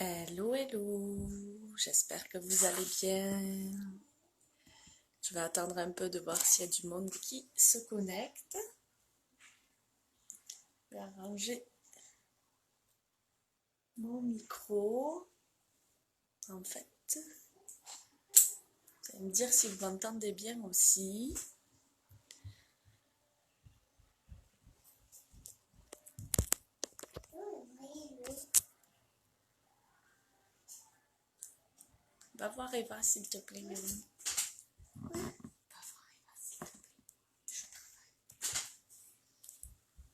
Hello, hello, j'espère que vous allez bien. Je vais attendre un peu de voir s'il y a du monde qui se connecte. Je vais arranger mon micro. En fait, vous allez me dire si vous m'entendez bien aussi. Va voir Eva, s'il te plaît, Léonie.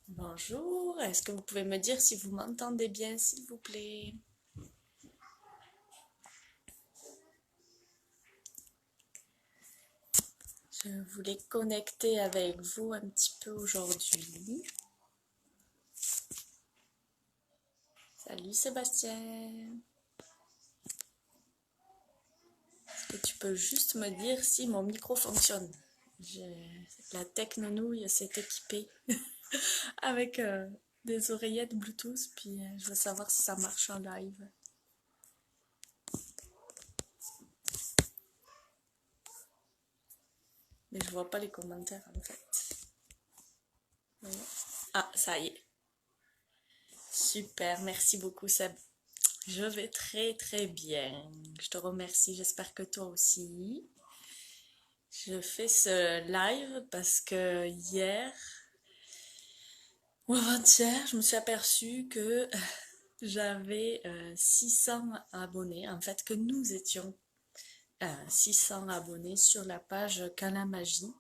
Bonjour, est-ce que vous pouvez me dire si vous m'entendez bien, s'il vous plaît? Je voulais connecter avec vous un petit peu aujourd'hui. Salut Sébastien. Est-ce que tu peux juste me dire si mon micro fonctionne? La technonouille s'est équipée avec des oreillettes Bluetooth, puis je veux savoir si ça marche en live. Mais je vois pas les commentaires en fait. Voyons. Ah, ça y est. Super, merci beaucoup Seb. Je vais très très bien. Je te remercie, j'espère que toi aussi. Je fais ce live parce que hier ou avant-hier, je me suis aperçue que j'avais 600 abonnés, en fait que nous étions 600 abonnés sur la page Calamagie.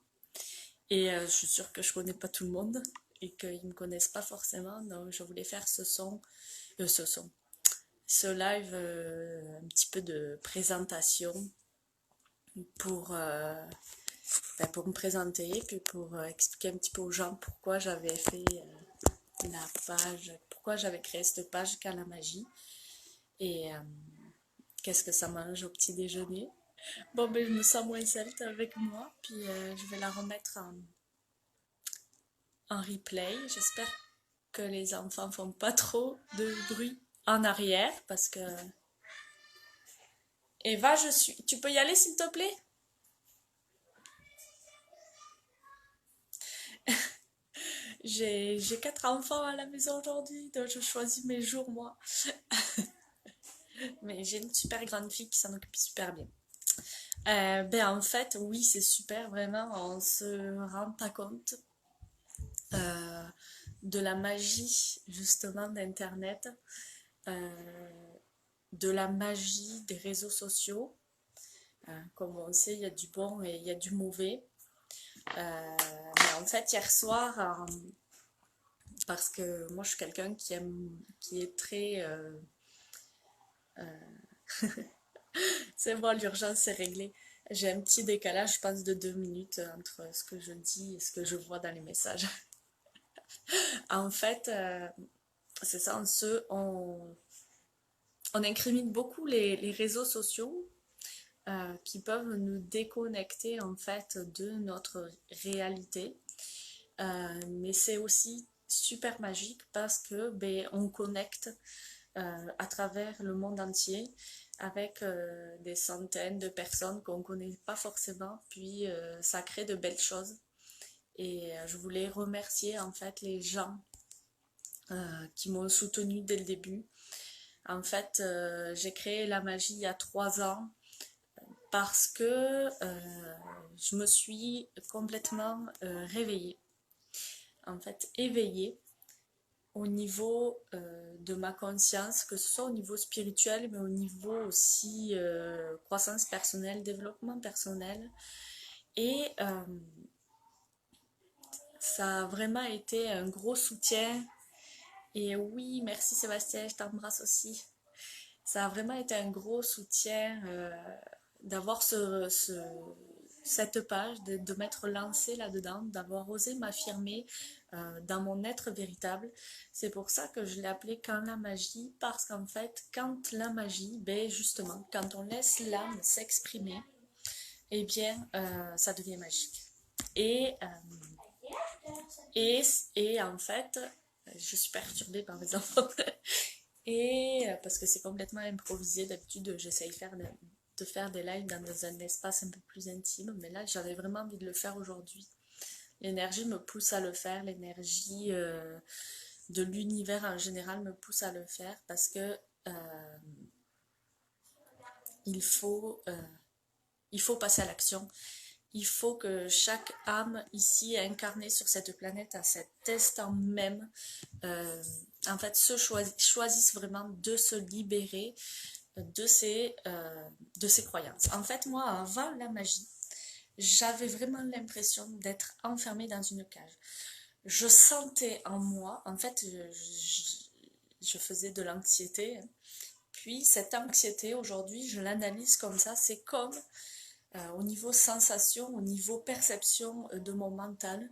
Et je suis sûre que je connais pas tout le monde et qu'ils me connaissent pas forcément, donc je voulais faire ce live un petit peu de présentation pour, pour me présenter, puis pour expliquer un petit peu aux gens pourquoi j'avais fait la page, pourquoi j'avais créé cette page Calamagie et qu'est-ce que ça mange au petit déjeuner. Bon, ben, je me sens moins seule avec moi, puis je vais la remettre en replay. J'espère que les enfants font pas trop de bruit en arrière, parce que... Eva, Tu peux y aller, s'il te plaît? J'ai quatre enfants à la maison aujourd'hui, donc je choisis mes jours, moi. Mais j'ai une super grande fille qui s'en occupe super bien. Ben, en fait, oui, c'est super, vraiment, on se rend pas compte euh, de la magie justement d'Internet, euh, de la magie des réseaux sociaux. Comme on sait, il y a du bon et il y a du mauvais. Mais en fait, hier soir, parce que moi je suis quelqu'un qui est très... c'est bon, l'urgence est réglée. J'ai un petit décalage, je pense, de 2 minutes entre ce que je dis et ce que je vois dans les messages. En fait, c'est ça, on incrimine beaucoup les réseaux sociaux qui peuvent nous déconnecter en fait de notre réalité. Mais c'est aussi super magique parce que ben, on connecte à travers le monde entier avec des centaines de personnes qu'on ne connaît pas forcément, puis ça crée de belles choses. Et je voulais remercier en fait les gens qui m'ont soutenu dès le début. En fait, j'ai créé la magie il y a 3 ans parce que je me suis complètement réveillée, en fait éveillée au niveau de ma conscience, que ce soit au niveau spirituel, mais au niveau aussi croissance personnelle, développement personnel. Et ça a vraiment été un gros soutien. Et oui, merci Sébastien, je t'embrasse aussi. Ça a vraiment été un gros soutien d'avoir cette page, de m'être lancée là-dedans, d'avoir osé m'affirmer dans mon être véritable. C'est pour ça que je l'ai appelé Quand la magie, parce qu'en fait, quand la magie, ben justement, quand on laisse l'âme s'exprimer, eh bien, ça devient magique. Et, euh, et, et en fait, je suis perturbée par mes enfants. Et parce que c'est complètement improvisé, d'habitude j'essaye de faire des lives dans un espace un peu plus intime, mais là j'avais vraiment envie de le faire aujourd'hui. L'énergie me pousse à le faire, l'énergie de l'univers en général me pousse à le faire parce que il faut, euh, il faut passer à l'action. Il faut que chaque âme ici incarnée sur cette planète à cet instant même, euh, en fait, choisisse vraiment de se libérer de ses croyances. En fait, moi, avant la magie, j'avais vraiment l'impression d'être enfermée dans une cage. Je sentais en moi, en fait, je faisais de l'anxiété. Puis cette anxiété, aujourd'hui, je l'analyse comme ça. C'est comme au niveau sensation, au niveau perception de mon mental.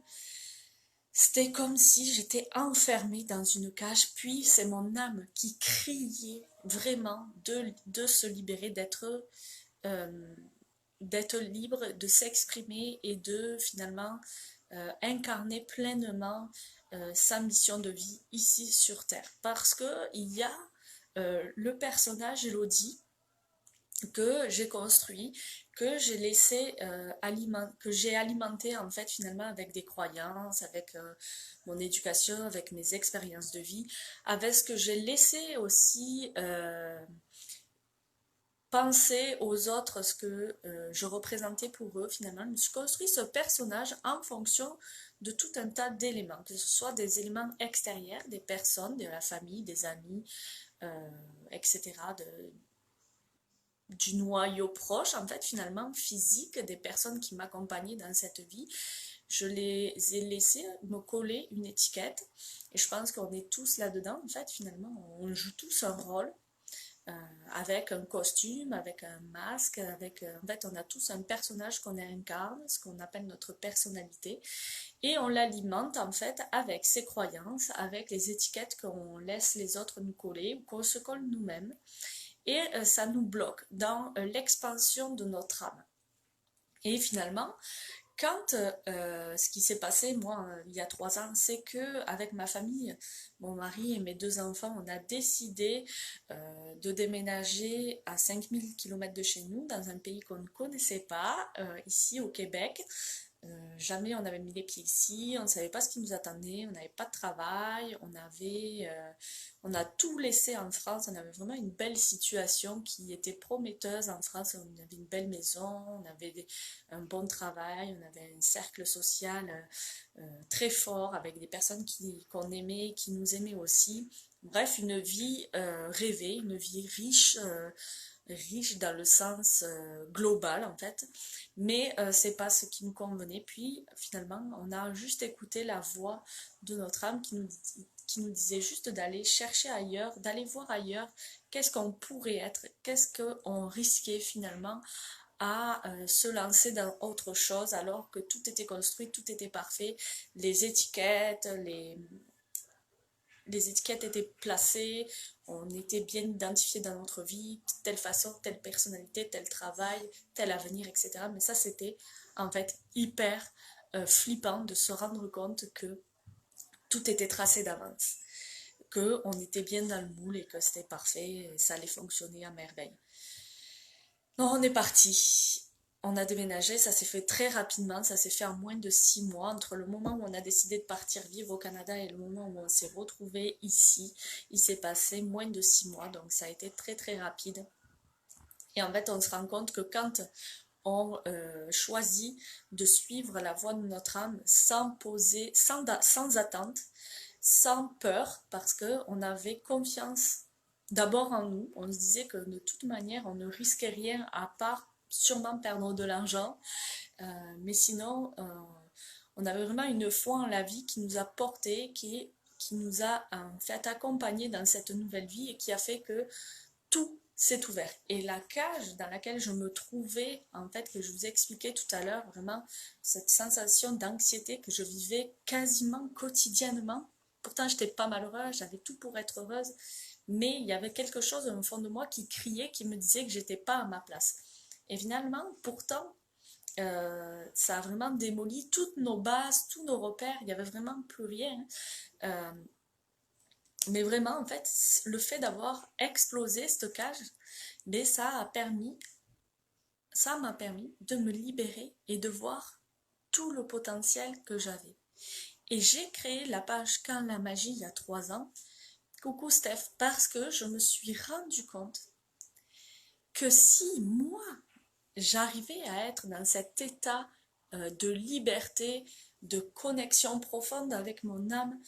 C'était comme si j'étais enfermée dans une cage, puis c'est mon âme qui criait vraiment de se libérer, euh, d'être libre, de s'exprimer et de finalement incarner pleinement sa mission de vie ici sur Terre. Parce qu'il y a le personnage Elodie que j'ai construit, que j'ai laissé que j'ai alimenté en fait finalement avec des croyances, avec mon éducation, avec mes expériences de vie, avec ce que j'ai laissé aussi penser aux autres, ce que je représentais pour eux finalement. Je me suis construit ce personnage en fonction de tout un tas d'éléments, que ce soit des éléments extérieurs, des personnes, de la famille, des amis, etc., du noyau proche, en fait, finalement, physique, des personnes qui m'accompagnaient dans cette vie. Je les ai laissés me coller une étiquette. Et je pense qu'on est tous là-dedans, en fait, finalement. On joue tous un rôle. Avec un costume, avec un masque, en fait, on a tous un personnage qu'on incarne, ce qu'on appelle notre personnalité, et on l'alimente en fait avec ses croyances, avec les étiquettes qu'on laisse les autres nous coller ou qu'on se colle nous-mêmes, et ça nous bloque dans l'expansion de notre âme. Et finalement, quand ce qui s'est passé, moi, il y a 3 ans, c'est que avec ma famille, mon mari et mes 2 enfants, on a décidé de déménager à 5000 km de chez nous, dans un pays qu'on ne connaissait pas, ici au Québec. Jamais on avait mis les pieds ici, on ne savait pas ce qui nous attendait, on n'avait pas de travail, on a tout laissé en France, on avait vraiment une belle situation qui était prometteuse en France, on avait une belle maison, on avait un bon travail, on avait un cercle social très fort avec des personnes qu'on aimait, qui nous aimaient aussi. Bref, une vie rêvée, une vie riche dans le sens global en fait, mais c'est pas ce qui nous convenait. Puis finalement, on a juste écouté la voix de notre âme qui nous disait juste d'aller chercher ailleurs, d'aller voir ailleurs, qu'est-ce qu'on pourrait être, qu'est-ce qu'on risquait finalement à se lancer dans autre chose alors que tout était construit, tout était parfait, les étiquettes, les étiquettes étaient placées, on était bien identifié dans notre vie, telle façon, telle personnalité, tel travail, tel avenir, etc. Mais ça, c'était en fait hyper flippant de se rendre compte que tout était tracé d'avance, qu'on était bien dans le moule et que c'était parfait, et ça allait fonctionner à merveille. Donc on est parti. On a déménagé, ça s'est fait très rapidement, ça s'est fait en moins de 6 mois. Entre le moment où on a décidé de partir vivre au Canada et le moment où on s'est retrouvé ici, il s'est passé moins de 6 mois, donc ça a été très très rapide. Et en fait, on se rend compte que quand on choisit de suivre la voie de notre âme sans poser, sans attente, sans peur, parce qu'on avait confiance d'abord en nous. On se disait que de toute manière, on ne risquait rien à part sûrement perdre de l'argent. Mais sinon, on avait vraiment une foi en la vie qui nous a porté, qui nous a en fait accompagnés dans cette nouvelle vie et qui a fait que tout s'est ouvert. Et la cage dans laquelle je me trouvais, en fait, que je vous expliquais tout à l'heure, vraiment cette sensation d'anxiété que je vivais quasiment quotidiennement. Pourtant, j'étais pas malheureuse, j'avais tout pour être heureuse, mais il y avait quelque chose au fond de moi qui criait, qui me disait que j'étais pas à ma place. Et finalement, pourtant, ça a vraiment démoli toutes nos bases, tous nos repères, il n'y avait vraiment plus rien. Mais vraiment, en fait, le fait d'avoir explosé cette cage, ben, ça m'a permis de me libérer et de voir tout le potentiel que j'avais. Et j'ai créé la page Quand la magie il y a 3 ans. Coucou Steph, parce que je me suis rendu compte que si moi, j'arrivais à être dans cet état de liberté, de connexion profonde avec mon âme,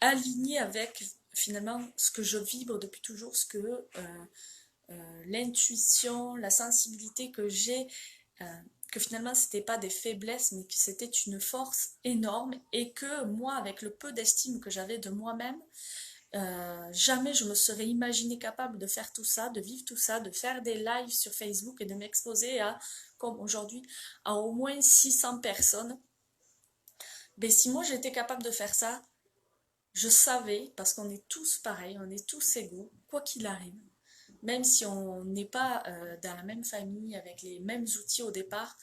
aligné avec finalement ce que je vibre depuis toujours, ce que l'intuition, la sensibilité que j'ai, euh, que finalement c'était pas des faiblesses, mais que c'était une force énorme et que moi, avec le peu d'estime que j'avais de moi-même, jamais je me serais imaginé capable de faire tout ça, de vivre tout ça, de faire des lives sur Facebook et de m'exposer à, comme aujourd'hui, à au moins 600 personnes. Mais si moi j'étais capable de faire ça, je savais, parce qu'on est tous pareils, on est tous égaux, quoi qu'il arrive, même si on n'est pas dans la même famille, avec les mêmes outils au départ,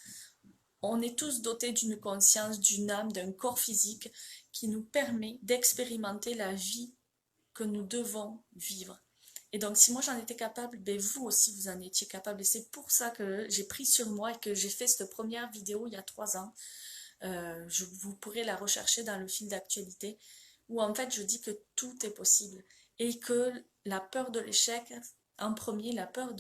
on est tous dotés d'une conscience, d'une âme, d'un corps physique qui nous permet d'expérimenter la vie que nous devons vivre. Et donc, si moi j'en étais capable, ben vous aussi vous en étiez capable. Et c'est pour ça que j'ai pris sur moi et que j'ai fait cette première vidéo il y a 3 ans. Vous pourrez la rechercher dans le fil d'actualité, où en fait je dis que tout est possible. Et que la peur de l'échec, en premier, la peur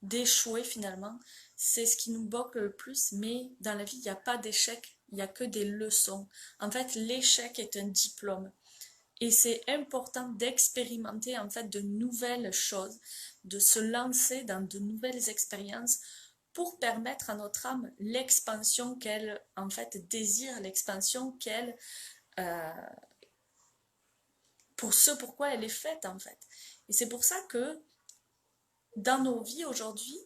d'échouer finalement, c'est ce qui nous bloque le plus. Mais dans la vie, il n'y a pas d'échec, il n'y a que des leçons. En fait, l'échec est un diplôme. Et c'est important d'expérimenter en fait de nouvelles choses, de se lancer dans de nouvelles expériences pour permettre à notre âme l'expansion qu'elle en fait désire, l'expansion qu'elle euh, pour ce pourquoi elle est faite en fait. Et c'est pour ça que dans nos vies aujourd'hui,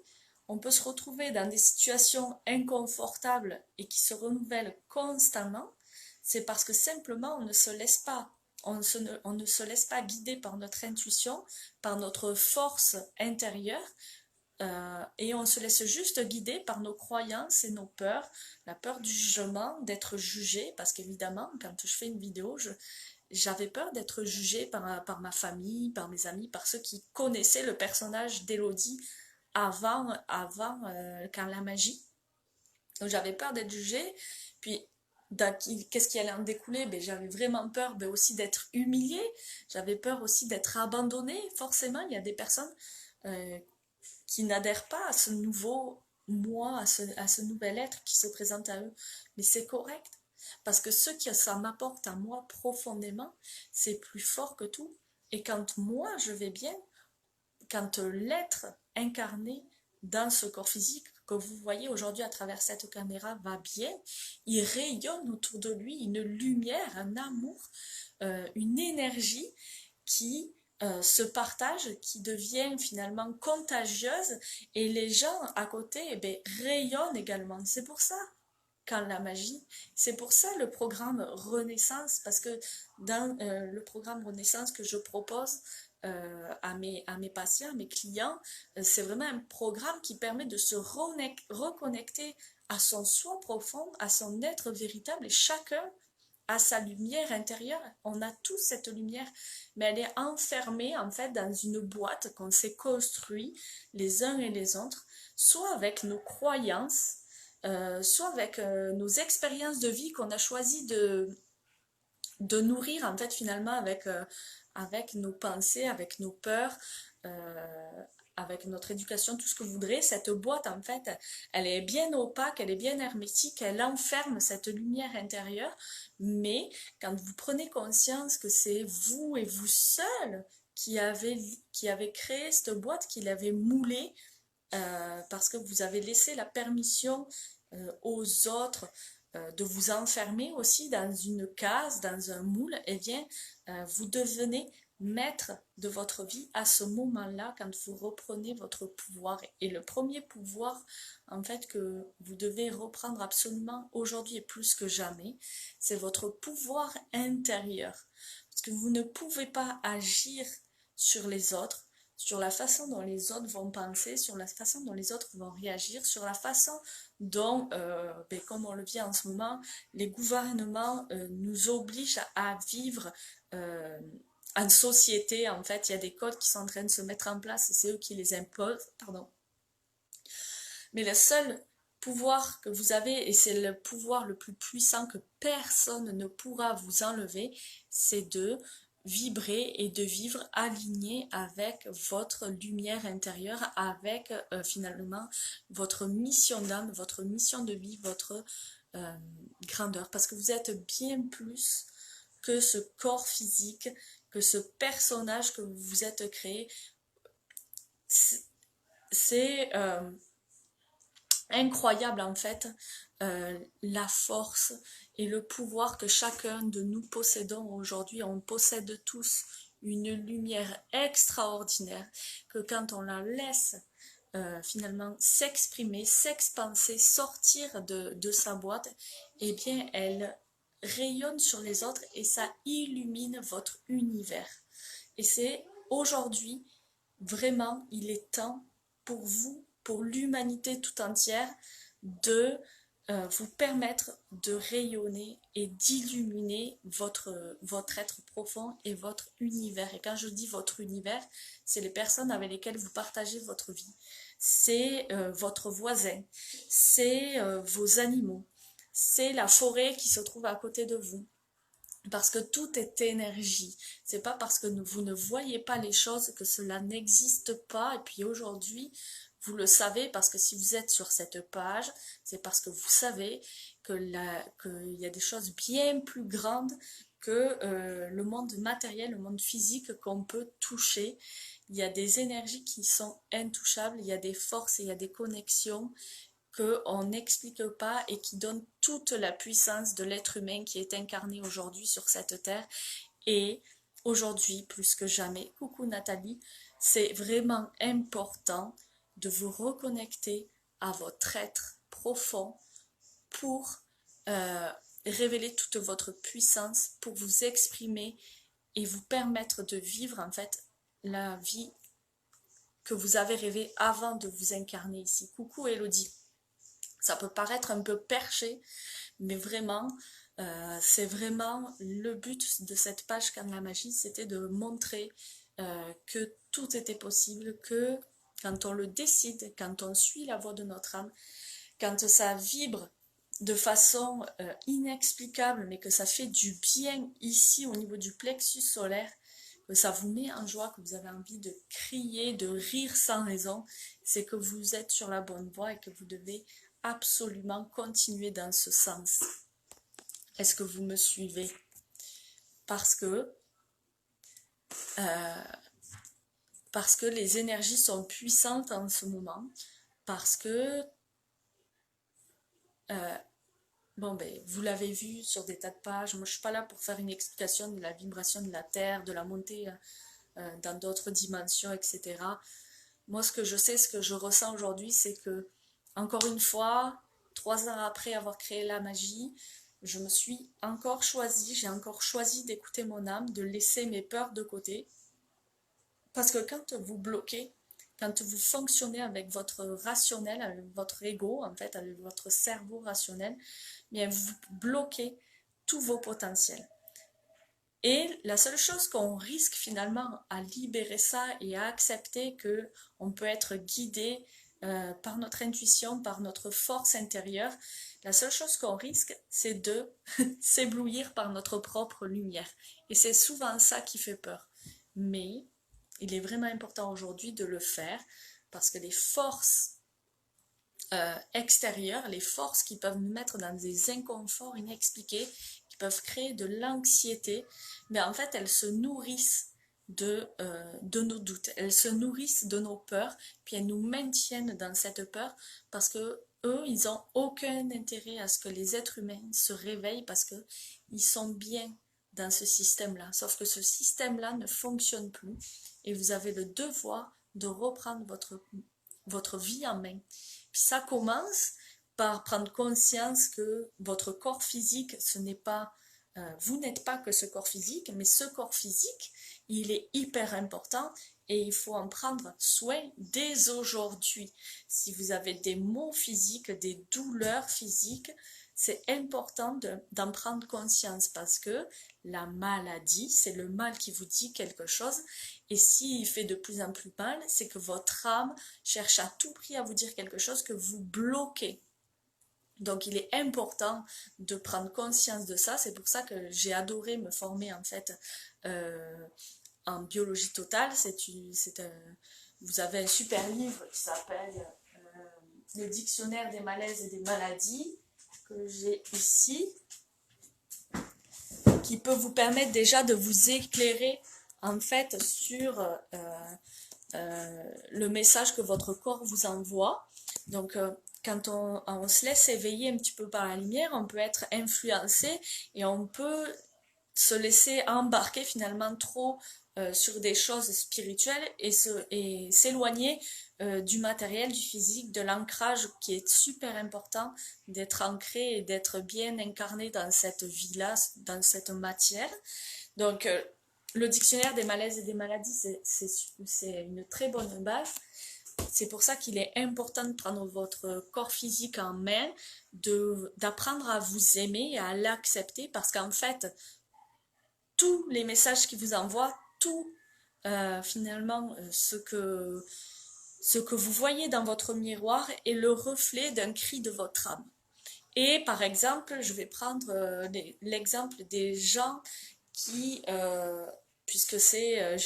on peut se retrouver dans des situations inconfortables et qui se renouvellent constamment. C'est parce que simplement on ne se laisse pas on ne se laisse pas guider par notre intuition, par notre force intérieure, et on se laisse juste guider par nos croyances et nos peurs, la peur du jugement, d'être jugé, parce qu'évidemment, quand je fais une vidéo, j'avais peur d'être jugée par ma famille, par mes amis, par ceux qui connaissaient le personnage d'Élodie avant quand la magie. Donc j'avais peur d'être jugée, puis qu'est-ce qui allait en découler? Ben, j'avais vraiment peur aussi d'être humiliée, j'avais peur aussi d'être abandonnée. Forcément, il y a des personnes euh, qui n'adhèrent pas à ce nouveau moi, à ce nouvel être qui se présente à eux. Mais c'est correct, parce que ce que ça m'apporte à moi profondément, c'est plus fort que tout. Et quand moi je vais bien, quand l'être incarné dans ce corps physique que vous voyez aujourd'hui à travers cette caméra va bien, il rayonne autour de lui une lumière, un amour, une énergie qui se partage, qui devient finalement contagieuse et les gens à côté eh bien, rayonnent également. C'est pour ça quand la magie, c'est pour ça le programme Renaissance, parce que dans le programme Renaissance que je propose à mes patients, à mes clients, c'est vraiment un programme qui permet de se reconnecter à son soi profond, à son être véritable, et chacun a sa lumière intérieure. On a tous cette lumière, mais elle est enfermée en fait dans une boîte qu'on s'est construit les uns et les autres, soit avec nos croyances, soit avec nos expériences de vie qu'on a choisi de nourrir en fait finalement avec nos pensées, avec nos peurs, euh, avec notre éducation, tout ce que vous voudrez. Cette boîte en fait, elle est bien opaque, elle est bien hermétique, elle enferme cette lumière intérieure, mais quand vous prenez conscience que c'est vous et vous seul qui avez créé cette boîte, qui l'avez moulée, parce que vous avez laissé la permission aux autres de vous enfermer aussi dans une case, dans un moule, eh bien, vous devenez maître de votre vie à ce moment-là, quand vous reprenez votre pouvoir. Et le premier pouvoir, en fait, que vous devez reprendre absolument aujourd'hui et plus que jamais, c'est votre pouvoir intérieur. Parce que vous ne pouvez pas agir sur les autres, sur la façon dont les autres vont penser, sur la façon dont les autres vont réagir, sur la façon dont, ben, comme on le vit en ce moment, les gouvernements nous obligent à vivre en société, en fait, il y a des codes qui sont en train de se mettre en place et c'est eux qui les imposent, pardon. Mais le seul pouvoir que vous avez, et c'est le pouvoir le plus puissant que personne ne pourra vous enlever, c'est de vibrer et de vivre aligné avec votre lumière intérieure, avec finalement votre mission d'âme, votre mission de vie, votre grandeur. Parce que vous êtes bien plus que ce corps physique, que ce personnage que vous vous êtes créé. C'est incroyable en fait la force et le pouvoir que chacun de nous possédons aujourd'hui. On possède tous une lumière extraordinaire que quand on la laisse finalement s'exprimer, s'expanser, sortir de sa boîte, eh bien elle rayonne sur les autres et ça illumine votre univers. Et c'est aujourd'hui, vraiment, il est temps pour vous, pour l'humanité tout entière, de vous permettre de rayonner et d'illuminer votre être profond et votre univers. Et quand je dis votre univers, c'est les personnes avec lesquelles vous partagez votre vie. C'est votre voisin, c'est vos animaux, c'est la forêt qui se trouve à côté de vous. Parce que tout est énergie. C'est pas parce que vous ne voyez pas les choses que cela n'existe pas. Et puis aujourd'hui, vous le savez parce que si vous êtes sur cette page, c'est parce que vous savez qu'il y a des choses bien plus grandes que le monde matériel, le monde physique qu'on peut toucher. Il y a des énergies qui sont intouchables, il y a des forces et il y a des connexions qu'on n'explique pas et qui donne toute la puissance de l'être humain qui est incarné aujourd'hui sur cette terre. Et aujourd'hui, plus que jamais, coucou Nathalie, c'est vraiment important de vous reconnecter à votre être profond pour révéler toute votre puissance, pour vous exprimer et vous permettre de vivre en fait la vie que vous avez rêvé avant de vous incarner ici. Coucou Elodie. Ça peut paraître un peu perché, mais vraiment, c'est vraiment le but de cette page Canne la magie, c'était de montrer que tout était possible, que quand on le décide, quand on suit la voie de notre âme, quand ça vibre de façon inexplicable, mais que ça fait du bien ici au niveau du plexus solaire, que ça vous met en joie, que vous avez envie de crier, de rire sans raison, c'est que vous êtes sur la bonne voie et que vous devez absolument continuer dans ce sens. Est-ce que vous me suivez? Parce que les énergies sont puissantes en ce moment, parce que bon ben vous l'avez vu sur des tas de pages. Moi je suis pas là pour faire une explication de la vibration de la Terre, de la montée dans d'autres dimensions, etc. Moi ce que je sais, ce que je ressens aujourd'hui, c'est que encore une fois, 3 ans après avoir créé la magie, je me suis encore choisie, j'ai encore choisi d'écouter mon âme, de laisser mes peurs de côté. Parce que quand vous bloquez, quand vous fonctionnez avec votre rationnel, avec votre ego, en fait, avec votre cerveau rationnel, bien vous bloquez tous vos potentiels. Et la seule chose qu'on risque finalement à libérer ça et à accepter que on peut être guidé par notre intuition, par notre force intérieure, la seule chose qu'on risque, c'est de s'éblouir par notre propre lumière. Et c'est souvent ça qui fait peur. Mais il est vraiment important aujourd'hui de le faire parce que les forces extérieures, les forces qui peuvent nous mettre dans des inconforts inexpliqués, qui peuvent créer de l'anxiété, mais en fait elles se nourrissent de nos doutes, elles se nourrissent de nos peurs, puis elles nous maintiennent dans cette peur parce que eux, ils n'ont aucun intérêt à ce que les êtres humains se réveillent parce que ils sont bien dans ce système-là. Sauf que ce système-là ne fonctionne plus et vous avez le devoir de reprendre votre vie en main. Puis ça commence par prendre conscience que votre corps physique, ce n'est pas vous n'êtes pas que ce corps physique, mais ce corps physique, il est hyper important et il faut en prendre soin dès aujourd'hui. Si vous avez des maux physiques, des douleurs physiques, c'est important d'en prendre conscience parce que la maladie, c'est le mal qui vous dit quelque chose. Et s'il fait de plus en plus mal, c'est que votre âme cherche à tout prix à vous dire quelque chose que vous bloquez. Donc il est important de prendre conscience de ça. C'est pour ça que j'ai adoré me former en fait en biologie totale. Vous avez un super livre qui s'appelle Le dictionnaire des malaises et des maladies que j'ai ici, qui peut vous permettre déjà de vous éclairer en fait sur le message que votre corps vous envoie. Donc quand on se laisse éveiller un petit peu par la lumière, on peut être influencé et on peut se laisser embarquer finalement trop sur des choses spirituelles et s'éloigner du matériel, du physique, de l'ancrage qui est super important, d'être ancré et d'être bien incarné dans cette vie-là, dans cette matière. Donc, le dictionnaire des malaises et des maladies, c'est une très bonne base. C'est pour ça qu'il est important de prendre votre corps physique en main, d'apprendre à vous aimer et à l'accepter parce qu'en fait, tous les messages qu'il vous envoie, tout finalement ce que vous voyez dans votre miroir est le reflet d'un cri de votre âme. Et par exemple, je vais prendre l'exemple des gens qui, puisque c'est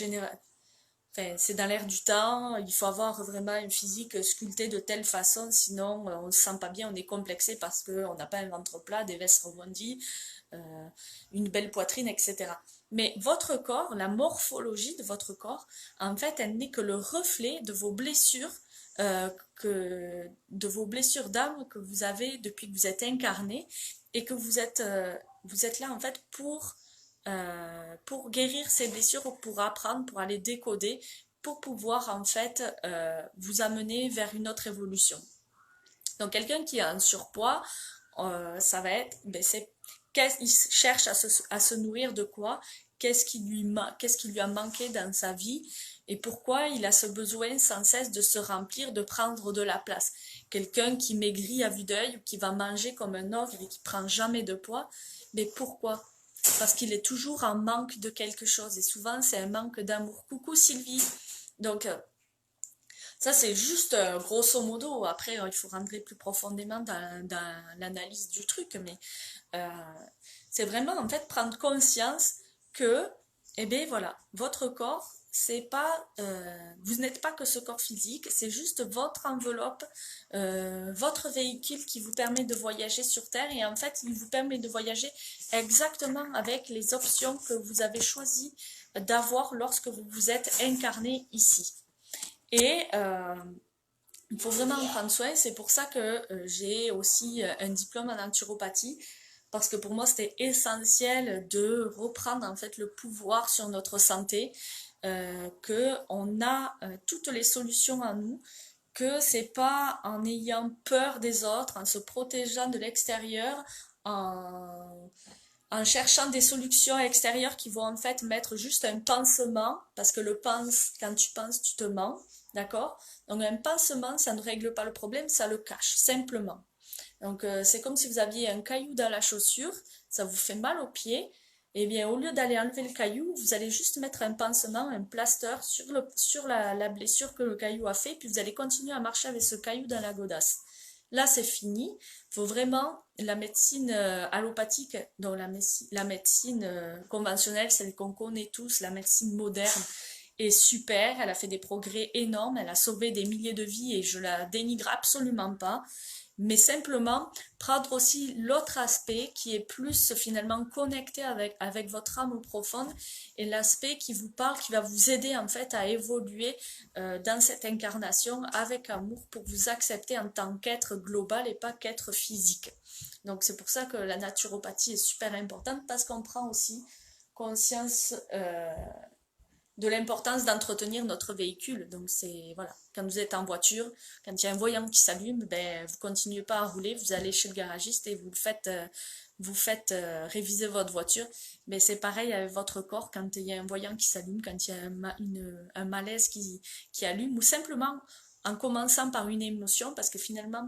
dans l'air du temps, il faut avoir vraiment une physique sculptée de telle façon, sinon on ne se sent pas bien, on est complexé parce qu'on n'a pas un ventre plat, des vestes rebondies, une belle poitrine, etc. Mais votre corps, la morphologie de votre corps, en fait, elle n'est que le reflet de vos blessures, de vos blessures d'âme que vous avez depuis que vous êtes incarné et que vous êtes là en fait pour guérir ces blessures ou pour apprendre, pour aller décoder, pour pouvoir en fait vous amener vers une autre évolution. Donc quelqu'un qui a un surpoids, ça va être, il cherche à se nourrir de quoi? Qu'est-ce qui lui a manqué dans sa vie et pourquoi il a ce besoin sans cesse de se remplir, de prendre de la place. Quelqu'un qui maigrit à vue d'œil ou qui va manger comme un ogre et qui prend jamais de poids, mais pourquoi? Parce qu'il est toujours en manque de quelque chose et souvent c'est un manque d'amour. Coucou Sylvie. Donc ça c'est juste grosso modo. Après il faut rentrer plus profondément dans l'analyse du truc, mais euh, c'est vraiment en fait prendre conscience que, eh bien voilà, votre corps, c'est pas, vous n'êtes pas que ce corps physique, c'est juste votre enveloppe, votre véhicule qui vous permet de voyager sur Terre et en fait, il vous permet de voyager exactement avec les options que vous avez choisi d'avoir lorsque vous vous êtes incarné ici. Et il faut vraiment en prendre soin, c'est pour ça que j'ai aussi un diplôme en naturopathie parce que pour moi c'était essentiel de reprendre en fait le pouvoir sur notre santé, que on a toutes les solutions à nous, que c'est pas en ayant peur des autres, en se protégeant de l'extérieur, en, en cherchant des solutions extérieures qui vont en fait mettre juste un pansement, parce que quand tu penses, tu te mens, d'accord? Donc un pansement, ça ne règle pas le problème, ça le cache, simplement. Donc c'est comme si vous aviez un caillou dans la chaussure, ça vous fait mal au pied, et bien au lieu d'aller enlever le caillou, vous allez juste mettre un pansement, un plaster sur la blessure que le caillou a fait, puis vous allez continuer à marcher avec ce caillou dans la godasse. Là c'est fini, il faut vraiment la médecine allopathique, donc la médecine conventionnelle, celle qu'on connaît tous, la médecine moderne, est super, elle a fait des progrès énormes, elle a sauvé des milliers de vies et je la dénigre absolument pas, mais simplement prendre aussi l'autre aspect qui est plus finalement connecté avec votre âme profonde et l'aspect qui vous parle, qui va vous aider en fait à évoluer dans cette incarnation avec amour pour vous accepter en tant qu'être global et pas qu'être physique. Donc c'est pour ça que la naturopathie est super importante parce qu'on prend aussi conscience de l'importance d'entretenir notre véhicule. Donc c'est voilà, quand vous êtes en voiture, quand il y a un voyant qui s'allume, ben vous continuez pas à rouler, vous allez chez le garagiste et vous faites réviser votre voiture. Mais c'est pareil avec votre corps quand il y a un voyant qui s'allume, quand il y a un malaise qui allume, ou simplement en commençant par une émotion, parce que finalement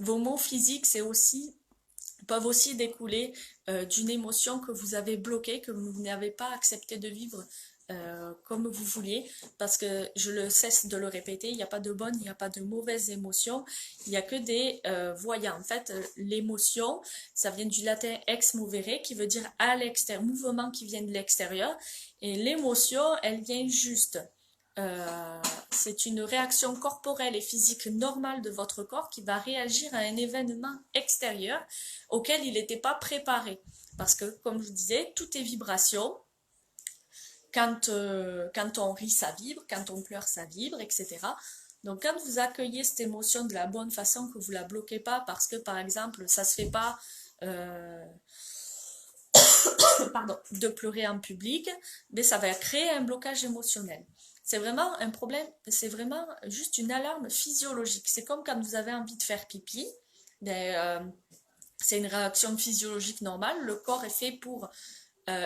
vos mots physiques c'est aussi peuvent aussi découler d'une émotion que vous avez bloquée, que vous n'avez pas accepté de vivre comme vous vouliez, parce que je ne cesse de le répéter, il n'y a pas de bonne, il n'y a pas de mauvaise émotion, il n'y a que des voyants. En fait, l'émotion, ça vient du latin ex movere, qui veut dire à l'extérieur, mouvement qui vient de l'extérieur, et l'émotion, elle vient juste. C'est une réaction corporelle et physique normale de votre corps qui va réagir à un événement extérieur auquel il n'était pas préparé. Parce que, comme je vous disais, tout est vibration. Quand on rit, ça vibre, quand on pleure, ça vibre, etc. Donc quand vous accueillez cette émotion de la bonne façon, que vous la bloquez pas parce que par exemple ça se fait pas pardon, de pleurer en public, mais ça va créer un blocage émotionnel. C'est vraiment un problème, c'est vraiment juste une alarme physiologique. C'est comme quand vous avez envie de faire pipi, c'est une réaction physiologique normale, le corps est fait pour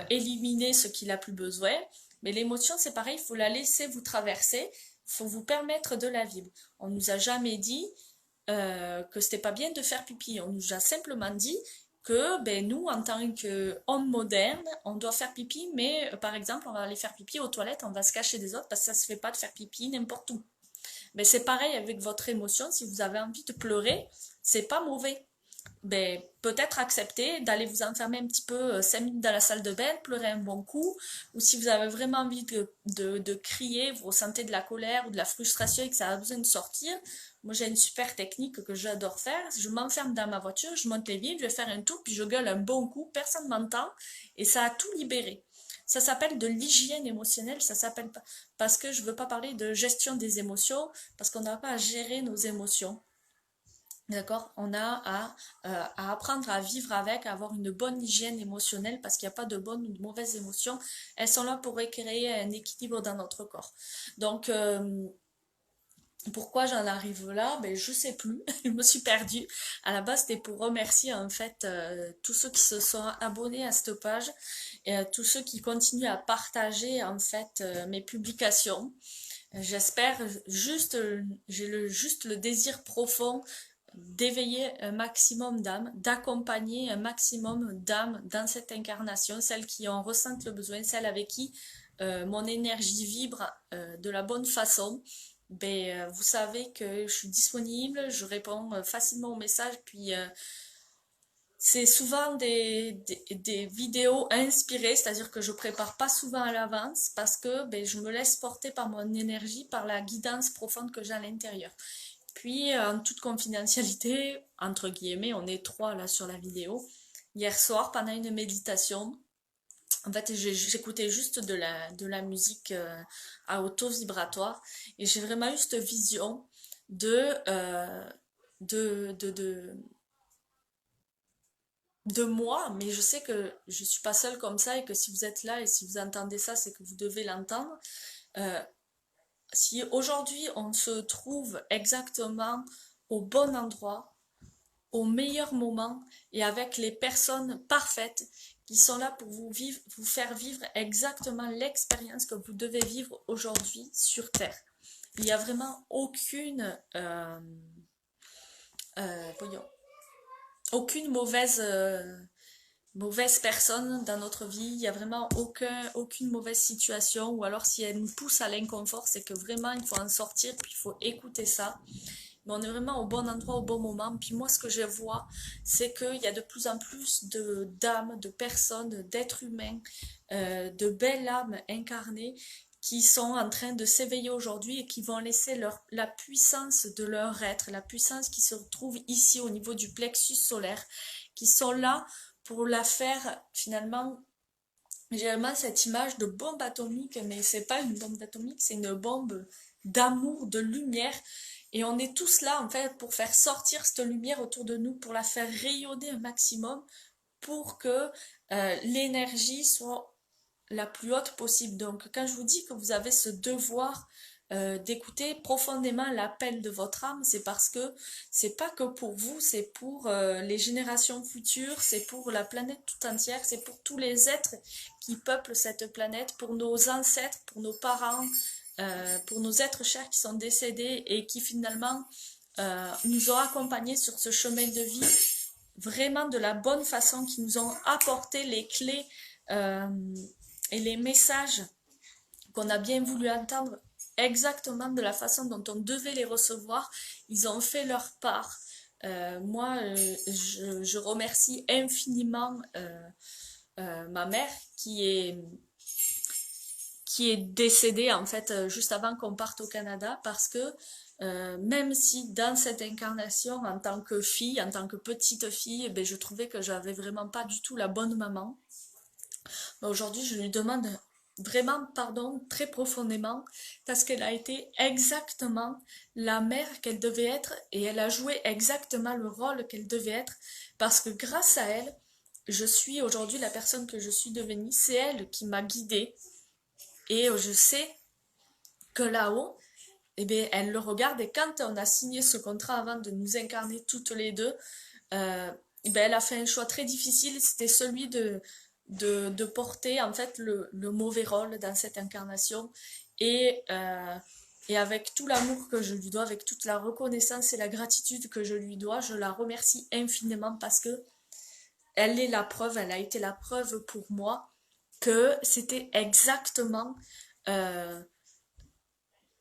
éliminer ce qu'il a plus besoin. Mais l'émotion, c'est pareil, il faut la laisser vous traverser, il faut vous permettre de la vivre. On nous a jamais dit que c'était pas bien de faire pipi. On nous a simplement dit que nous, en tant qu'hommes modernes, on doit faire pipi, mais par exemple, on va aller faire pipi aux toilettes, on va se cacher des autres parce que ça se fait pas de faire pipi n'importe où. Mais c'est pareil avec votre émotion, si vous avez envie de pleurer, c'est pas mauvais. Peut-être accepter d'aller vous enfermer un petit peu 5 minutes dans la salle de bain, pleurer un bon coup, ou si vous avez vraiment envie de crier, vous ressentez de la colère ou de la frustration et que ça a besoin de sortir, moi j'ai une super technique que j'adore faire, je m'enferme dans ma voiture, je monte les vitres, je vais faire un tour, puis je gueule un bon coup, personne ne m'entend, et ça a tout libéré. Ça s'appelle de l'hygiène émotionnelle, ça s'appelle pas, parce que je veux pas parler de gestion des émotions, parce qu'on n'a pas à gérer nos émotions. D'accord? On a à apprendre à vivre avec, à avoir une bonne hygiène émotionnelle parce qu'il n'y a pas de bonnes ou de mauvaises émotions. Elles sont là pour créer un équilibre dans notre corps. Donc, pourquoi j'en arrive là? Je sais plus. Je me suis perdue. À la base, c'était pour remercier en fait tous ceux qui se sont abonnés à cette page et tous ceux qui continuent à partager en fait mes publications. J'espère juste, j'ai juste le désir profond d'éveiller un maximum d'âmes, d'accompagner un maximum d'âmes dans cette incarnation, celles qui en ressentent le besoin, celles avec qui mon énergie vibre de la bonne façon. Vous savez que je suis disponible, je réponds facilement aux messages, puis c'est souvent des vidéos inspirées, c'est-à-dire que je prépare pas souvent à l'avance parce que je me laisse porter par mon énergie, par la guidance profonde que j'ai à l'intérieur. Puis, en toute confidentialité, entre guillemets, on est trois là sur la vidéo. Hier soir, pendant une méditation, en fait, j'écoutais juste de la musique à auto-vibratoire et j'ai vraiment eu cette vision de, euh, de, de, de, de moi, mais je sais que je suis pas seule comme ça et que si vous êtes là et si vous entendez ça, c'est que vous devez l'entendre. Euh, Si aujourd'hui on se trouve exactement au bon endroit, au meilleur moment et avec les personnes parfaites qui sont là pour vous faire vivre exactement l'expérience que vous devez vivre aujourd'hui sur Terre. Il n'y a vraiment voyons, aucune mauvaise personne dans notre vie, il n'y a vraiment aucune mauvaise situation, ou alors si elle nous pousse à l'inconfort, c'est que vraiment il faut en sortir, puis il faut écouter ça. Mais on est vraiment au bon endroit, au bon moment. Puis moi, ce que je vois, c'est qu'il y a de plus en plus d'âmes, de personnes, d'êtres humains, de belles âmes incarnées qui sont en train de s'éveiller aujourd'hui et qui vont laisser la puissance de leur être, la puissance qui se trouve ici au niveau du plexus solaire, qui sont là pour la faire finalement. J'ai vraiment cette image de bombe atomique, mais c'est pas une bombe atomique, c'est une bombe d'amour, de lumière. Et on est tous là, en fait, pour faire sortir cette lumière autour de nous, pour la faire rayonner un maximum, pour que l'énergie soit la plus haute possible. Donc, quand je vous dis que vous avez ce devoir d'écouter profondément l'appel de votre âme, c'est parce que c'est pas que pour vous, c'est pour les générations futures, c'est pour la planète tout entière, c'est pour tous les êtres qui peuplent cette planète, pour nos ancêtres, pour nos parents, pour nos êtres chers qui sont décédés et qui finalement nous ont accompagnés sur ce chemin de vie vraiment de la bonne façon, qui nous ont apporté les clés et les messages qu'on a bien voulu entendre exactement de la façon dont on devait les recevoir. Ils ont fait leur part. Moi, je remercie infiniment ma mère qui est décédée en fait juste avant qu'on parte au Canada, parce que même si dans cette incarnation, en tant que fille, en tant que petite fille, ben, je trouvais que j'avais vraiment pas du tout la bonne maman, ben, aujourd'hui je lui demande vraiment pardon très profondément, parce qu'elle a été exactement la mère qu'elle devait être, et elle a joué exactement le rôle qu'elle devait être, parce que grâce à elle, je suis aujourd'hui la personne que je suis devenue. C'est elle qui m'a guidée, et je sais que là-haut, eh bien, elle le regarde, et quand on a signé ce contrat avant de nous incarner toutes les deux, eh bien, elle a fait un choix très difficile, c'était celui de porter en fait le mauvais rôle dans cette incarnation, et, euh, et avec tout l'amour que je lui dois, avec toute la reconnaissance et la gratitude que je lui dois, je la remercie infiniment, parce que elle est la preuve, elle a été la preuve pour moi que c'était euh,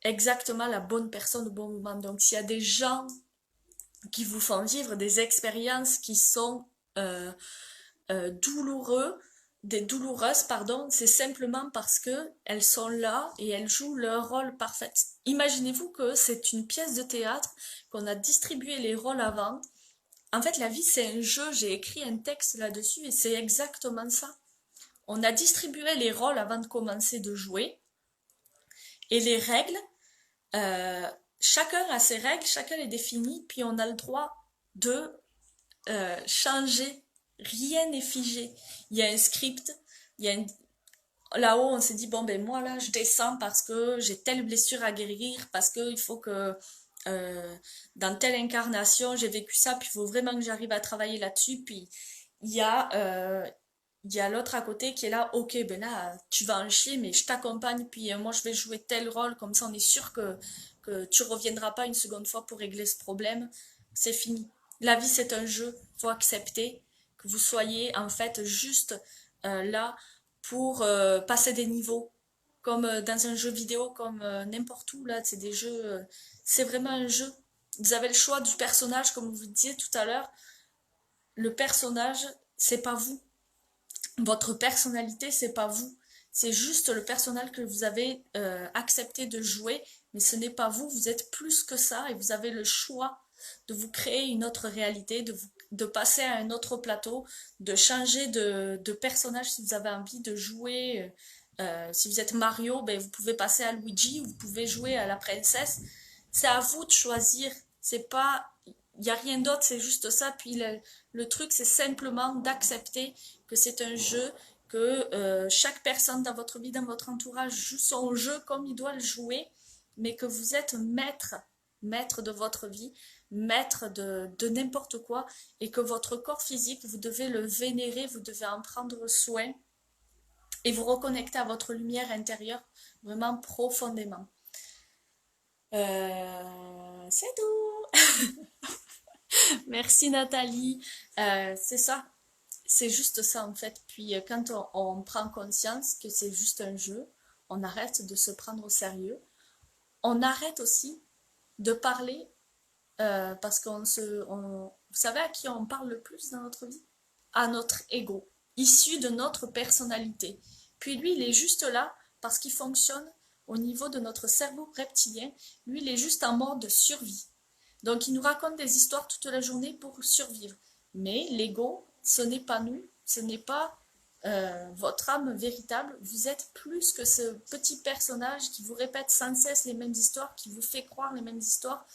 exactement la bonne personne au bon moment. Donc s'il y a des gens qui vous font vivre des expériences qui sont euh, douloureux, douloureuses, pardon, c'est simplement parce que elles sont là et elles jouent leur rôle parfait. Imaginez-vous que c'est une pièce de théâtre, qu'on a distribué les rôles avant. En fait, la vie, c'est un jeu. J'ai écrit un texte là-dessus et c'est exactement ça. On a distribué les rôles avant de commencer de jouer, et les règles, euh, chacun a ses règles, chacun est défini, puis on a le droit de changer. Rien n'est figé. Il y a un script, il y a une... là-haut on s'est dit bon ben moi là je descends parce que j'ai telle blessure à guérir, parce que il faut que euh, dans telle incarnation j'ai vécu ça, puis il faut vraiment que j'arrive à travailler là-dessus. Puis il y a il y a l'autre à côté qui est là, ok, ben là, tu vas en chier, mais je t'accompagne, puis moi je vais jouer tel rôle, comme ça on est sûr que tu reviendras pas une seconde fois pour régler ce problème. C'est fini. La vie c'est un jeu, faut accepter que vous soyez en fait juste là pour passer des niveaux, comme dans un jeu vidéo, comme n'importe où, là, c'est des jeux, c'est vraiment un jeu. Vous avez le choix du personnage, comme vous disiez tout à l'heure, le personnage, c'est pas vous. Votre personnalité, c'est pas vous. C'est juste le personnage que vous avez accepté de jouer, mais ce n'est pas vous. Vous êtes plus que ça, et vous avez le choix de vous créer une autre réalité, de passer à un autre plateau, de changer de personnage si vous avez envie de jouer. Si vous êtes Mario, ben vous pouvez passer à Luigi, vous pouvez jouer à la princesse. C'est à vous de choisir. C'est pas, il n'y a rien d'autre, c'est juste ça. Puis le truc, c'est simplement d'accepter que c'est un jeu, que chaque personne dans votre vie, dans votre entourage joue son jeu comme il doit le jouer, mais que vous êtes maître de votre vie, maître de n'importe quoi, et que votre corps physique, vous devez le vénérer, vous devez en prendre soin, et vous reconnecter à votre lumière intérieure vraiment profondément. C'est tout. Merci Nathalie. C'est ça. C'est juste ça en fait. Puis quand on prend conscience que c'est juste un jeu, on arrête de se prendre au sérieux. On arrête aussi de parler parce vous savez à qui on parle le plus dans notre vie? À notre ego, issu de notre personnalité. Puis lui, il est juste là parce qu'il fonctionne au niveau de notre cerveau reptilien. Lui, il est juste en mode survie. Donc, il nous raconte des histoires toute la journée pour survivre. Mais l'ego, ce n'est pas nous, ce n'est pas votre âme véritable. Vous êtes plus que ce petit personnage qui vous répète sans cesse les mêmes histoires, qui vous fait croire les mêmes histoires,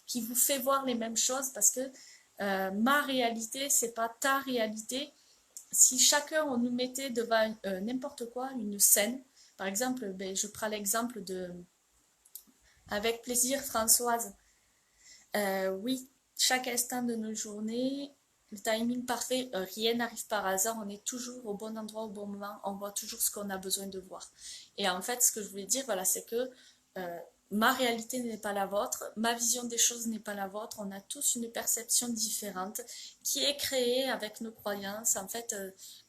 qui vous fait voir les mêmes choses, parce que ma réalité, c'est pas ta réalité. Si chacun on nous mettait devant n'importe quoi, une scène, par exemple, ben, je prends l'exemple de Avec plaisir Françoise. Oui, chaque instant de nos journées, le timing parfait, rien n'arrive par hasard, on est toujours au bon endroit au bon moment, on voit toujours ce qu'on a besoin de voir. Et en fait, ce que je voulais dire, voilà, c'est que ma réalité n'est pas la vôtre, ma vision des choses n'est pas la vôtre, on a tous une perception différente qui est créée avec nos croyances. En fait,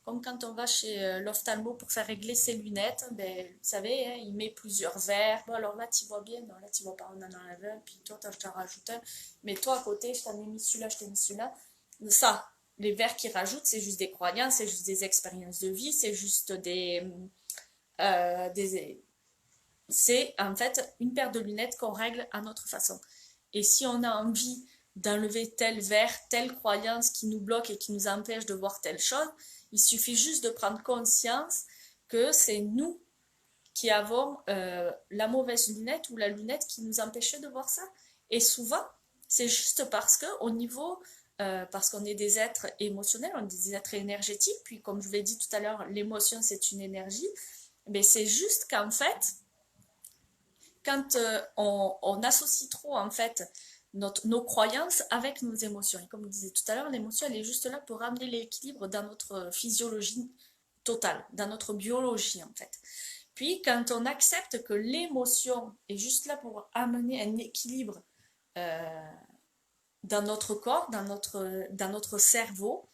comme quand on va chez l'ophtalmo pour faire régler ses lunettes, ben, vous savez, hein, il met plusieurs verres. Bon, alors là, tu vois bien, non, là, tu vois pas, on en enlève un, puis toi, je t'en rajoute un. Mais toi, à côté, je t'en ai mis celui-là, je t'ai mis celui-là. Ça, les verres qu'il rajoute, c'est juste des croyances, c'est juste des expériences de vie, c'est juste des c'est en fait une paire de lunettes qu'on règle à notre façon. Et si on a envie d'enlever tel verre, telle croyance qui nous bloque et qui nous empêche de voir telle chose, il suffit juste de prendre conscience que c'est nous qui avons la mauvaise lunette ou la lunette qui nous empêchait de voir ça. Et souvent, c'est juste parce que au niveau, parce qu'on est des êtres émotionnels, on est des êtres énergétiques, puis comme je vous l'ai dit tout à l'heure, l'émotion c'est une énergie, mais c'est juste qu'en fait, quand on associe trop en fait nos croyances avec nos émotions. Et comme je disais tout à l'heure, l'émotion elle est juste là pour ramener l'équilibre dans notre physiologie totale, dans notre biologie en fait. Puis quand on accepte que l'émotion est juste là pour amener un équilibre euh, dans notre corps, dans notre cerveau,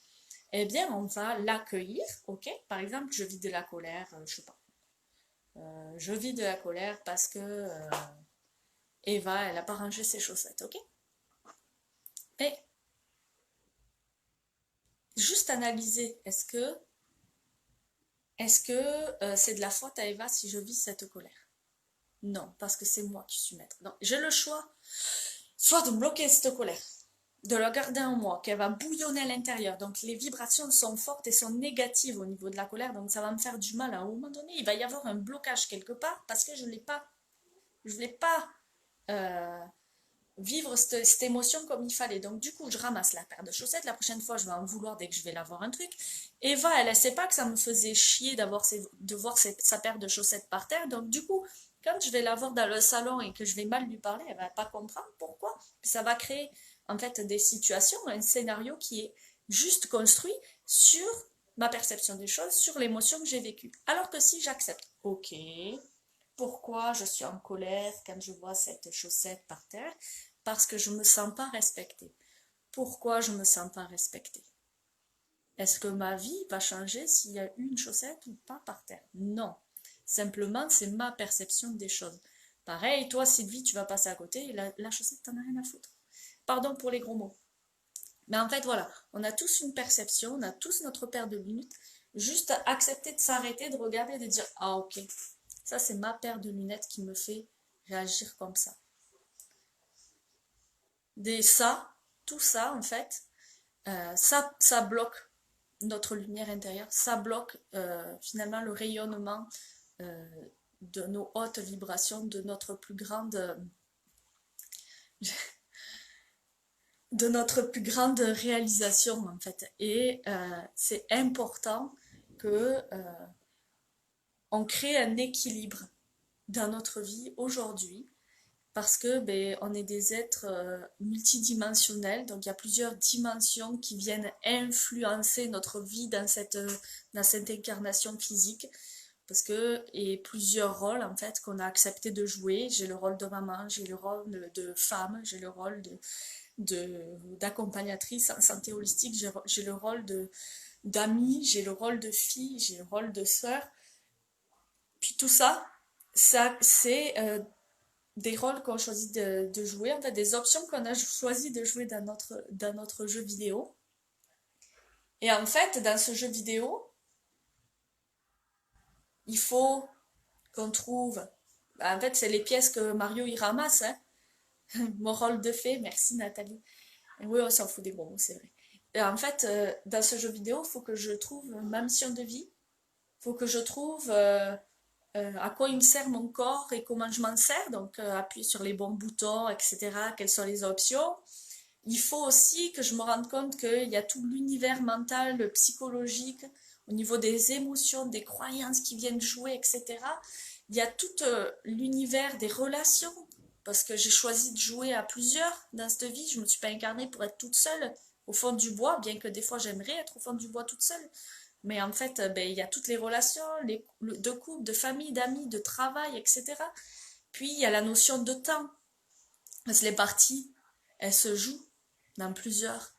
eh bien on va l'accueillir, ok? Par exemple, je vis de la colère, je sais pas. Je vis de la colère parce que Eva, elle a pas rangé ses chaussettes, ok? Mais juste analyser, est-ce que c'est de la faute à Eva si je vis cette colère? Non, parce que c'est moi qui suis maître. Donc, j'ai le choix, soit de bloquer cette colère, de la garder en moi, qu'elle va bouillonner à l'intérieur. Donc, les vibrations sont fortes et sont négatives au niveau de la colère, donc ça va me faire du mal. À un moment donné, il va y avoir un blocage quelque part parce que je l'ai pas euh, vivre cette émotion comme il fallait. Donc du coup, je ramasse la paire de chaussettes. La prochaine fois, je vais en vouloir dès que je vais l'avoir un truc. Eva, elle ne sait pas que ça me faisait chier de voir sa paire de chaussettes par terre. Donc du coup, quand je vais la voir dans le salon et que je vais mal lui parler, elle va pas comprendre pourquoi. Ça va créer en fait des situations, un scénario qui est juste construit sur ma perception des choses, sur l'émotion que j'ai vécue. Alors que si j'accepte, ok, pourquoi je suis en colère quand je vois cette chaussette par terre? Parce que je ne me sens pas respectée. Pourquoi je ne me sens pas respectée? Est-ce que ma vie va changer s'il y a une chaussette ou pas par terre? Non. Simplement, c'est ma perception des choses. Pareil, toi, Sylvie, tu vas passer à côté et la chaussette, t'en as rien à foutre. Pardon pour les gros mots. Mais en fait, voilà, on a tous une perception, on a tous notre paire de lunettes. Juste accepter de s'arrêter, de regarder et de dire, ah ok, ça c'est ma paire de lunettes qui me fait réagir comme ça. Des ça, tout ça en fait, ça bloque notre lumière intérieure, ça bloque finalement le rayonnement euh, de nos hautes vibrations, de notre plus grande réalisation en fait. Et c'est important que on crée un équilibre dans notre vie aujourd'hui parce que ben, on est des êtres multidimensionnels, donc il y a plusieurs dimensions qui viennent influencer notre vie dans cette incarnation physique. Parce que, et plusieurs rôles en fait qu'on a accepté de jouer. J'ai le rôle de maman, j'ai le rôle de femme, j'ai le rôle d'accompagnatrice en santé holistique, j'ai le rôle d'amie, j'ai le rôle de fille, j'ai le rôle de sœur. Puis tout ça, ça c'est des rôles qu'on choisit de jouer, en fait des options qu'on a choisi de jouer dans notre jeu vidéo. Et en fait, dans ce jeu vidéo, il faut qu'on trouve... En fait, c'est les pièces que Mario il ramasse, hein. Mon rôle de fée, merci Nathalie. Oui, on s'en fout des gros mots, c'est vrai. Et en fait, dans ce jeu vidéo, il faut que je trouve ma mission de vie. Il faut que je trouve à quoi il me sert mon corps et comment je m'en sers. Donc, appuyer sur les bons boutons, etc. Quelles sont les options. Il faut aussi que je me rende compte qu'il y a tout l'univers mental, psychologique, au niveau des émotions, des croyances qui viennent jouer, etc. Il y a tout l'univers des relations, parce que j'ai choisi de jouer à plusieurs dans cette vie. Je ne me suis pas incarnée pour être toute seule au fond du bois, bien que des fois j'aimerais être au fond du bois toute seule. Mais en fait, ben, il y a toutes les relations, de couple, de famille, d'amis, de travail, etc. Puis il y a la notion de temps, parce que les parties, elles se jouent dans plusieurs.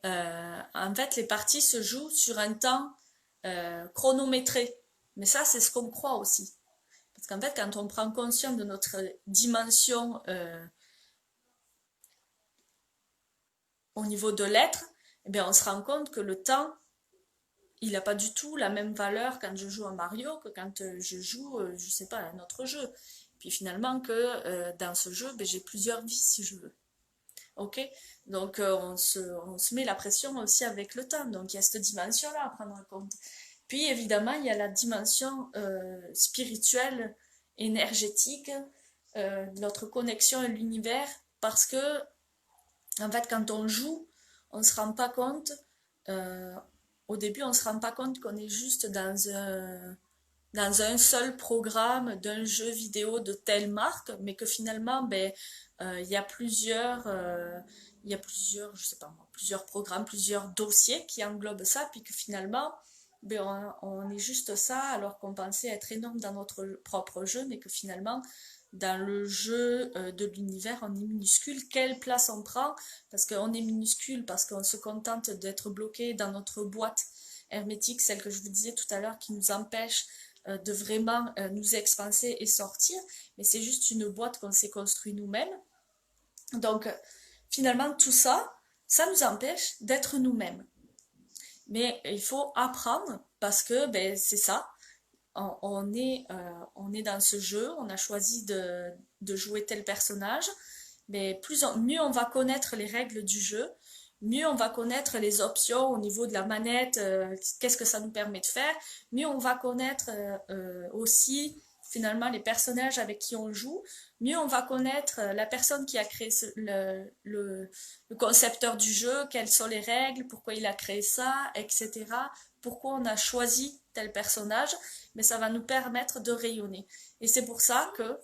En fait, les parties se jouent sur un temps chronométré. Mais ça, c'est ce qu'on croit aussi. Parce qu'en fait, quand on prend conscience de notre dimension au niveau de l'être, eh bien, on se rend compte que le temps, il n'a pas du tout la même valeur quand je joue à Mario que quand je joue, je sais pas, à un autre jeu. Puis finalement, que dans ce jeu, ben, j'ai plusieurs vies si je veux. Ok? Donc on se met la pression aussi avec le temps. Donc il y a cette dimension-là à prendre en compte. Puis évidemment, il y a la dimension spirituelle, énergétique, de notre connexion à l'univers. Parce que, en fait, quand on joue, on ne se rend pas compte, euh, au début, on ne se rend pas compte qu'on est juste dans un seul programme d'un jeu vidéo de telle marque, mais que finalement, ben, il y a plusieurs, je sais pas moi, plusieurs programmes, plusieurs dossiers qui englobent ça, puis que finalement, ben, on est juste ça, alors qu'on pensait être énorme dans notre propre jeu, mais que finalement, dans le jeu de l'univers, on est minuscule. Quelle place on prend? Parce qu'on est minuscule, parce qu'on se contente d'être bloqué dans notre boîte hermétique, celle que je vous disais tout à l'heure, qui nous empêche de vraiment nous expanser et sortir, mais c'est juste une boîte qu'on s'est construit nous-mêmes. Donc, finalement, tout ça, ça nous empêche d'être nous-mêmes. Mais il faut apprendre parce que ben, c'est ça. On est dans ce jeu, on a choisi de jouer tel personnage, mais mieux on va connaître les règles du jeu, mieux on va connaître les options au niveau de la manette, qu'est-ce que ça nous permet de faire, mieux on va connaître aussi finalement les personnages avec qui on joue, mieux on va connaître la personne qui a créé le concepteur du jeu, quelles sont les règles, pourquoi il a créé ça, etc. Pourquoi on a choisi tel personnage, mais ça va nous permettre de rayonner. Et c'est pour ça que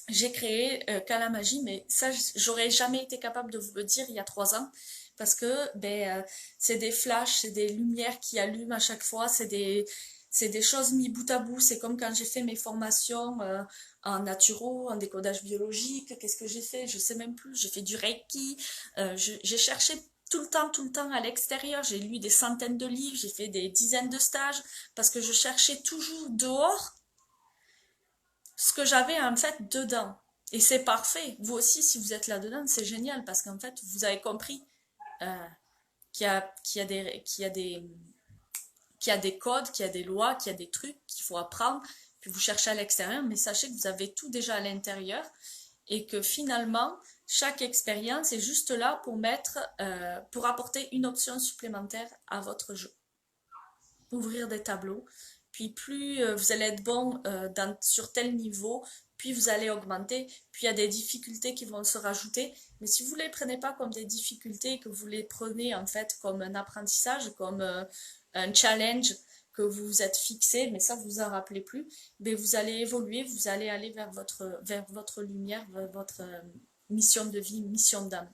j'ai créé Kalamagie, mais ça, j'aurais jamais été capable de vous le dire il y a 3 ans, parce que ben, c'est des flashs, c'est des lumières qui allument à chaque fois, c'est des choses mis bout à bout. C'est comme quand j'ai fait mes formations en naturo, en décodage biologique. Qu'est-ce que j'ai fait? Je sais même plus. J'ai fait du Reiki. J'ai cherché tout le temps à l'extérieur. J'ai lu des centaines de livres, j'ai fait des dizaines de stages, parce que je cherchais toujours dehors ce que j'avais en fait dedans. Et c'est parfait. Vous aussi, si vous êtes là-dedans, c'est génial parce qu'en fait, vous avez compris euh, qu'il y a des codes, qu'il y a des lois, qu'il y a des trucs qu'il faut apprendre. Puis vous cherchez à l'extérieur, mais sachez que vous avez tout déjà à l'intérieur et que finalement, chaque expérience est juste là pour apporter une option supplémentaire à votre jeu. Ouvrir des tableaux. Puis plus vous allez être bon sur tel niveau, puis vous allez augmenter, puis il y a des difficultés qui vont se rajouter. Mais si vous ne les prenez pas comme des difficultés, que vous les prenez en fait comme un apprentissage, comme un challenge que vous vous êtes fixé, mais ça vous vous en rappelez plus, mais vous allez évoluer, vous allez aller vers votre lumière, vers votre mission de vie, mission d'âme.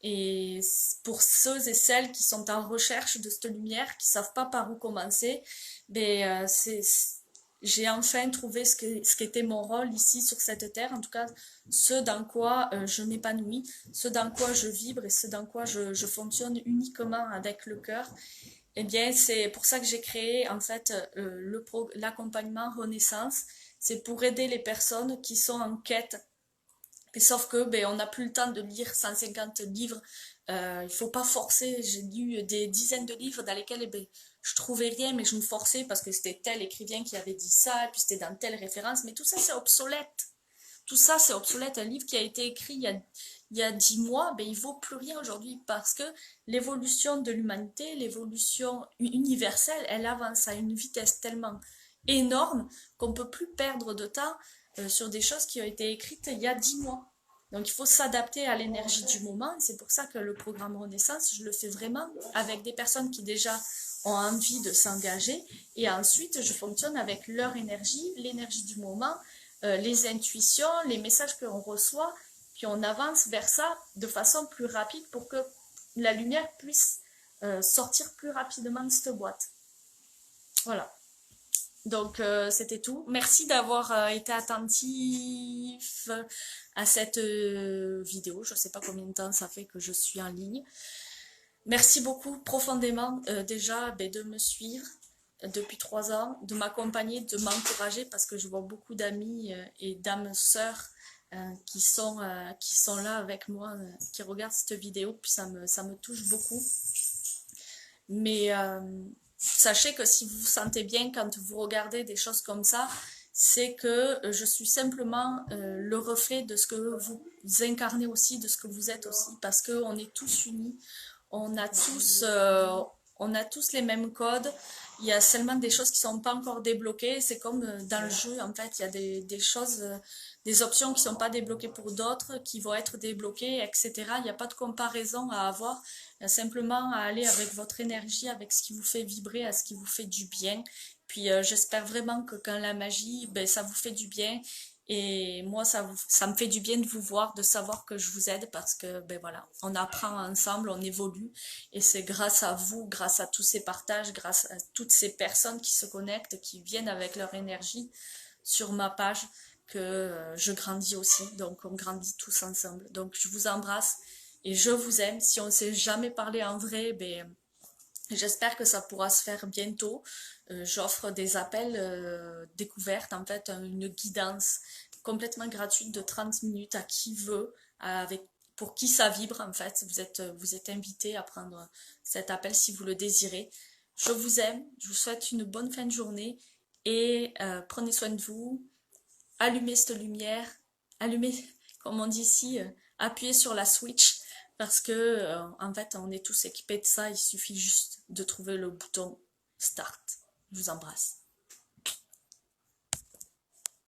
Et pour ceux et celles qui sont en recherche de cette lumière, qui ne savent pas par où commencer, ben, j'ai enfin trouvé ce qu'était mon rôle ici sur cette terre, en tout cas ce dans quoi je m'épanouis, ce dans quoi je vibre et ce dans quoi je fonctionne uniquement avec le cœur. Eh bien, c'est pour ça que j'ai créé en fait l'accompagnement Renaissance. C'est pour aider les personnes qui sont en quête. Et sauf que ben, on n'a plus le temps de lire 150 livres. Il faut pas forcer. J'ai lu des dizaines de livres dans lesquels eh ben, je trouvais rien, mais je me forçais parce que c'était tel écrivain qui avait dit ça, et puis c'était dans telle référence. Mais tout ça, c'est obsolète. Tout ça, c'est obsolète. Un livre qui a été écrit il y a 10 mois, ben, il vaut plus rien aujourd'hui parce que l'évolution de l'humanité, l'évolution universelle, elle avance à une vitesse tellement énorme qu'on ne peut plus perdre de temps sur des choses qui ont été écrites il y a 10 mois. Donc il faut s'adapter à l'énergie du moment. C'est pour ça que le programme Renaissance, je le fais vraiment avec des personnes qui déjà ont envie de s'engager. Et ensuite, je fonctionne avec leur énergie, l'énergie du moment, les intuitions, les messages qu'on reçoit. Puis on avance vers ça de façon plus rapide pour que la lumière puisse sortir plus rapidement de cette boîte. Voilà. Donc, c'était tout. Merci d'avoir été attentif à cette vidéo. Je ne sais pas combien de temps ça fait que je suis en ligne. Merci beaucoup profondément déjà ben, de me suivre depuis 3 ans, de m'accompagner, de m'encourager parce que je vois beaucoup d'amis et d'âmes sœurs qui sont là avec moi, qui regardent cette vidéo, puis ça me touche beaucoup. Mais sachez que si vous vous sentez bien quand vous regardez des choses comme ça, c'est que je suis simplement le reflet de ce que vous incarnez aussi, de ce que vous êtes aussi, parce qu'on est tous unis, on a tous, euh, on a tous les mêmes codes. Il y a seulement des choses qui sont pas encore débloquées. C'est comme dans le jeu, en fait, il y a des choses, des options qui sont pas débloquées pour d'autres, qui vont être débloquées, etc. Il n'y a pas de comparaison à avoir. Il y a simplement à aller avec votre énergie, avec ce qui vous fait vibrer, à ce qui vous fait du bien. Puis j'espère vraiment que quand la magie, ben, ça vous fait du bien. Et moi, ça me fait du bien de vous voir, de savoir que je vous aide parce que, ben voilà, on apprend ensemble, on évolue. Et c'est grâce à vous, grâce à tous ces partages, grâce à toutes ces personnes qui se connectent, qui viennent avec leur énergie sur ma page, que je grandis aussi. Donc, on grandit tous ensemble. Donc, je vous embrasse et je vous aime. Si on ne s'est jamais parlé en vrai, ben, j'espère que ça pourra se faire bientôt. J'offre des appels découvertes, en fait, une guidance complètement gratuite de 30 minutes à qui veut, avec, pour qui ça vibre, en fait. Vous êtes invité à prendre cet appel si vous le désirez. Je vous aime, je vous souhaite une bonne fin de journée et prenez soin de vous. Allumez cette lumière, allumez, comme on dit ici, appuyez sur la switch parce que en fait on est tous équipés de ça, il suffit juste de trouver le bouton start. Je vous embrasse.